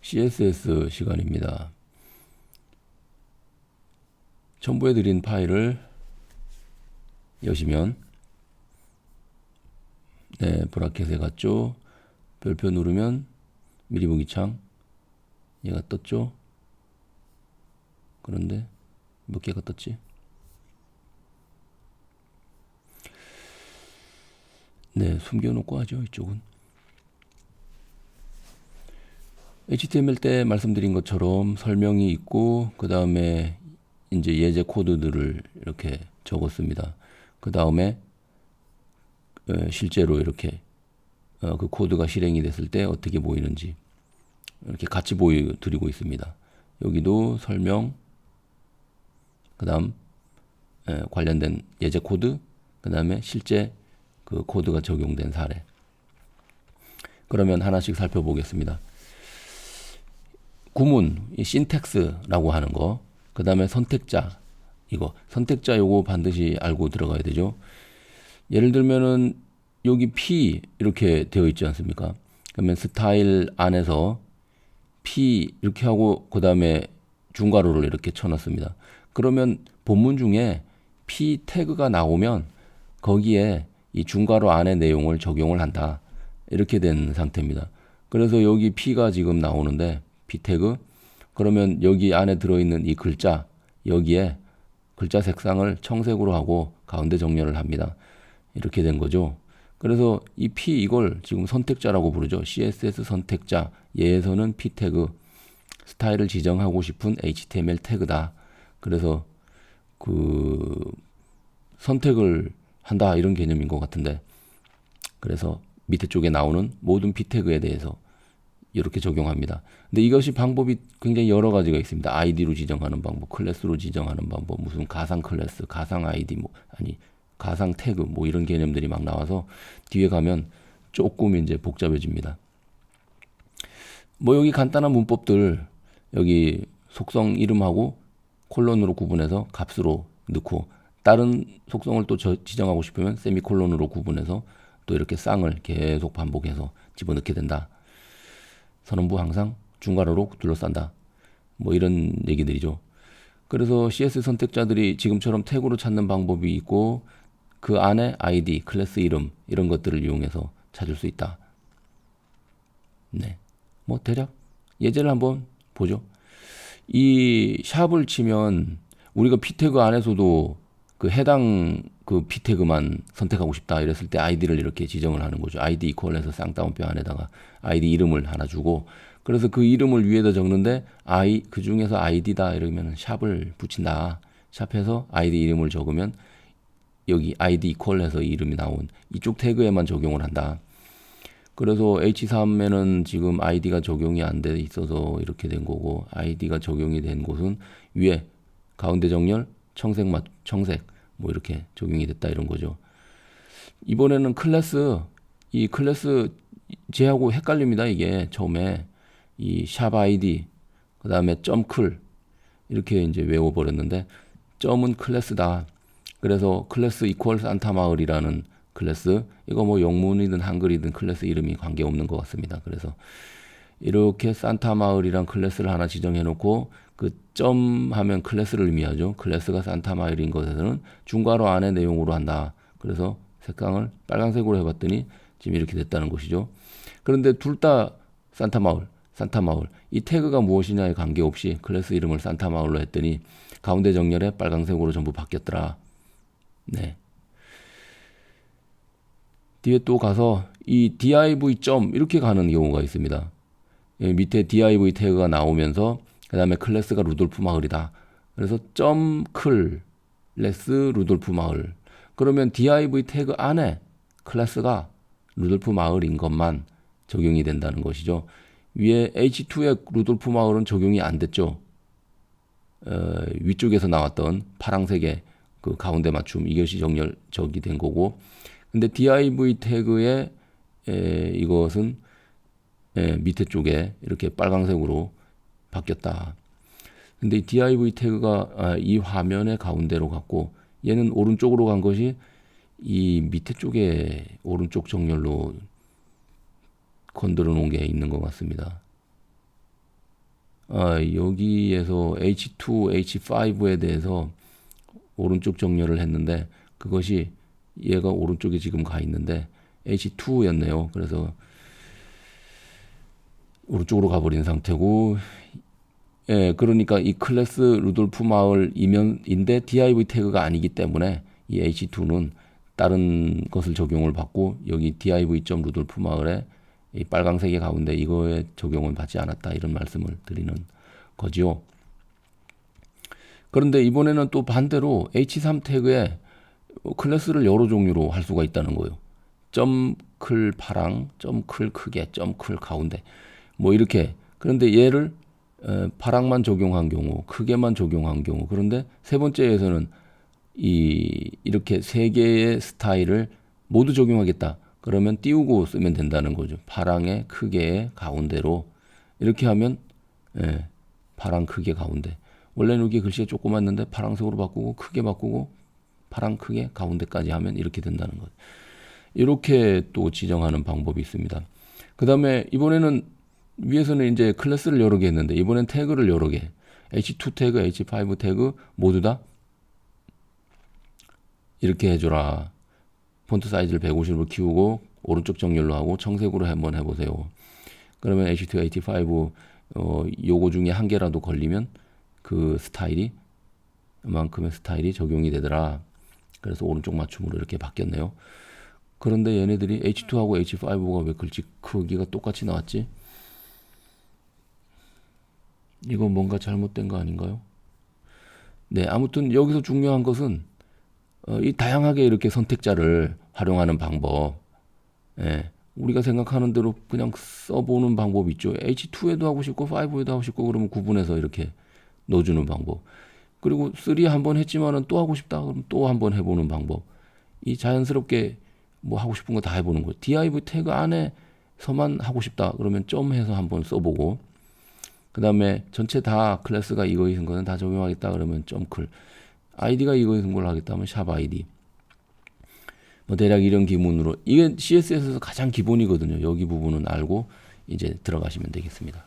CSS 시간입니다. 첨부해드린 파일을 여시면 브라켓에 갔죠. 별표 누르면 미리 보기 창 얘가 떴죠. 그런데 몇 개가 떴지? 숨겨놓고 하죠. 이쪽은 HTML 때 말씀드린 것처럼 설명이 있고 그 다음에 이제 예제 코드들을 이렇게 적었습니다. 그 다음에 실제로 이렇게 그 코드가 실행이 됐을 때 어떻게 보이는지 이렇게 같이 보여드리고 있습니다. 여기도 설명, 그 다음 관련된 예제 코드, 그 다음에 실제 그 코드가 적용된 사례. 그러면 하나씩 살펴보겠습니다. 구문, 이 신텍스라고 하는 거, 그 다음에 선택자, 이거 선택자 요거 반드시 알고 들어가야 되죠. 예를 들면은 여기 P 이렇게 되어 있지 않습니까? 그러면 스타일 안에서 P 이렇게 하고 그 다음에 중괄호를 이렇게 쳐놨습니다. 그러면 본문 중에 P 태그가 나오면 거기에 이 중괄호 안의 내용을 적용을 한다. 이렇게 된 상태입니다. 그래서 여기 P가 지금 나오는데 P 태그, 그러면 여기 안에 들어있는 이 글자, 여기에 글자 색상을 청색으로 하고 가운데 정렬을 합니다. 이렇게 된 거죠. 그래서 이 P 이걸 지금 선택자라고 부르죠. CSS 선택자, 얘에서는 P 태그, 스타일을 지정하고 싶은 HTML 태그다. 그래서 그 선택을 한다 이런 개념인 것 같은데, 그래서 밑에 쪽에 나오는 모든 P 태그에 대해서 이렇게 적용합니다. 근데 이것이 방법이 굉장히 여러 가지가 있습니다. 아이디로 지정하는 방법, 클래스로 지정하는 방법, 무슨 가상 클래스, 가상 아이디, 가상 태그, 이런 개념들이 막 나와서 뒤에 가면 조금 이제 복잡해집니다. 여기 간단한 문법들, 여기 속성 이름하고 콜론으로 구분해서 값으로 넣고, 다른 속성을 또 지정하고 싶으면 세미콜론으로 구분해서 또 이렇게 쌍을 계속 반복해서 집어넣게 된다. 선언부 항상 중괄호로 둘러싼다. 이런 얘기들이죠. 그래서 CS 선택자들이 지금처럼 태그로 찾는 방법이 있고 그 안에 아이디, 클래스 이름 이런 것들을 이용해서 찾을 수 있다. 대략 예제를 한번 보죠. 이 샵을 치면 우리가 P 태그 안에서도 그 해당 그 P 태그만 선택하고 싶다 이랬을 때 아이디를 이렇게 지정을 하는 거죠. 아이디 이퀄해서 쌍따옴표 안에다가 아이디 이름을 하나 주고, 그래서 그 이름을 위에다 적는데 그 중에서 아이디다 이러면 샵을 붙인다. 샵해서 아이디 이름을 적으면 여기 아이디 이퀄해서 이름이 나온 이쪽 태그에만 적용을 한다. 그래서 H3에는 지금 아이디가 적용이 안 돼 있어서 이렇게 된 거고, 아이디가 적용이 된 곳은 위에 가운데 정렬 청색 이렇게 적용이 됐다 이런 거죠. 이번에는 클래스, 이 클래스 쟤하고 헷갈립니다. 이게 처음에 이 샵 아이디 그 다음에 점클 이렇게 이제 외워버렸는데, 점은 클래스다. 그래서 클래스 이퀄 산타마을이라는 클래스, 이거 영문이든 한글이든 클래스 이름이 관계없는 것 같습니다. 그래서 이렇게 산타마을이란 클래스를 하나 지정해 놓고, 그 점 하면 클래스를 의미하죠. 클래스가 산타마을인 것에서는 중괄호 안의 내용으로 한다. 그래서 색상을 빨간색으로 해봤더니 지금 이렇게 됐다는 것이죠. 그런데 둘 다 산타마을 이 태그가 무엇이냐에 관계없이 클래스 이름을 산타마을로 했더니 가운데 정렬에 빨간색으로 전부 바뀌었더라. 뒤에 또 가서 이 div 점 이렇게 가는 경우가 있습니다. 밑에 div 태그가 나오면서 그 다음에 클래스가 루돌프 마을이다. 그래서 점 클래스 루돌프 마을. 그러면 div 태그 안에 클래스가 루돌프 마을인 것만 적용이 된다는 것이죠. 위에 H2의 루돌프 마을은 적용이 안 됐죠. 위쪽에서 나왔던 파란색의 그 가운데 맞춤, 이것이 적이 된 거고, 근데 div 태그의 이것은 밑에 쪽에 이렇게 빨간색으로 바뀌었다. 근데 이 div 태그가 이 화면의 가운데로 갔고, 얘는 오른쪽으로 간 것이 이 밑에 쪽에 오른쪽 정렬로 건드려 놓은 게 있는 것 같습니다. 여기에서 H2, H5에 대해서 오른쪽 정렬을 했는데 그것이 얘가 오른쪽에 지금 가 있는데 H2였네요. 그래서 오른쪽으로 가버린 상태고, 예, 그러니까 이 클래스 루돌프 마을 이면인데 div 태그가 아니기 때문에 이 H2는 다른 것을 적용을 받고 여기 div. 루돌프 마을에 이 빨강색의 가운데 이거에 적용을 받지 않았다 이런 말씀을 드리는 거지요. 그런데 이번에는 또 반대로 H3 태그에 클래스를 여러 종류로 할 수가 있다는 거예요. 점클 파랑, 점클 크게, 점클 가운데 뭐 이렇게. 그런데 얘를 파랑만 적용한 경우, 크게만 적용한 경우, 그런데 세 번째에서는 이렇게 세 개의 스타일을 모두 적용하겠다. 그러면 띄우고 쓰면 된다는 거죠. 파랑의 크게의 가운데로 이렇게 하면 파랑 크게 가운데. 원래는 여기 글씨가 조그맣는데 파랑색으로 바꾸고 크게 바꾸고 파랑 크게 가운데까지 하면 이렇게 된다는 거죠. 이렇게 또 지정하는 방법이 있습니다. 그 다음에 이번에는 위에서는 이제 클래스를 여러 개 했는데 이번엔 태그를 여러 개. H2 태그, H5 태그 모두 다 이렇게 해줘라. 폰트 사이즈를 150으로 키우고 오른쪽 정렬로 하고 청색으로 한번 해보세요. 그러면 H2, H5 요거 중에 한 개라도 걸리면 그 스타일이 이만큼의 스타일이 적용이 되더라. 그래서 오른쪽 맞춤으로 이렇게 바뀌었네요. 그런데 얘네들이 H2하고 H5가 왜 글씨 크기가 똑같이 나왔지? 이거 뭔가 잘못된 거 아닌가요? 네, 아무튼 여기서 중요한 것은 이 다양하게 이렇게 선택자를 활용하는 방법. 예, 우리가 생각하는 대로 그냥 써보는 방법 있죠. H2에도 하고 싶고 5에도 하고 싶고 그러면 구분해서 이렇게 넣어주는 방법. 그리고 3 한번 했지만은 또 하고 싶다 그러면 또 한번 해보는 방법. 이 자연스럽게 뭐 하고 싶은 거 다 해보는 거. div 태그 안에서만 하고 싶다 그러면 점 해서 한번 써보고, 그 다음에 전체 다 클래스가 이거인 거는 다 적용하겠다 그러면 점클, id가 이거인 걸 하겠다 하면 샵 id. 뭐 대략 이런 기문으로. 이게 CSS에서 가장 기본이거든요. 여기 부분은 알고 이제 들어가시면 되겠습니다.